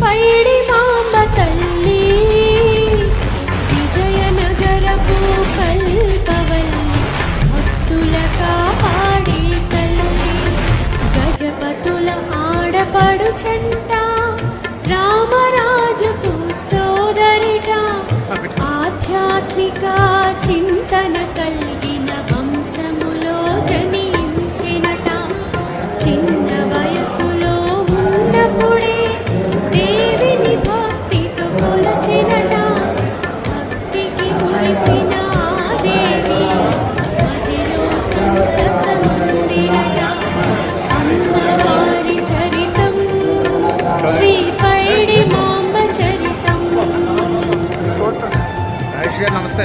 పైడి mamba తల్లి విజయనగరపు కల్పవల్లి భక్తుల కాపాడే తల్లి గజపతుల ఆడపడుచంట రామరాజుకు సోదరిట ఆధ్యాత్మిక చింతన కలిగిన వంశములో జనించినట చిన్న వయసులో ఉన్నప్పుడే దేవిని భక్తితో కొలచినట భక్తికి మురిసిన ఆ దేవి మదిలో సంతసముందిరట అమ్మవారి చరితం శ్రీ పైడి మాంబ చరితం. నమస్తే.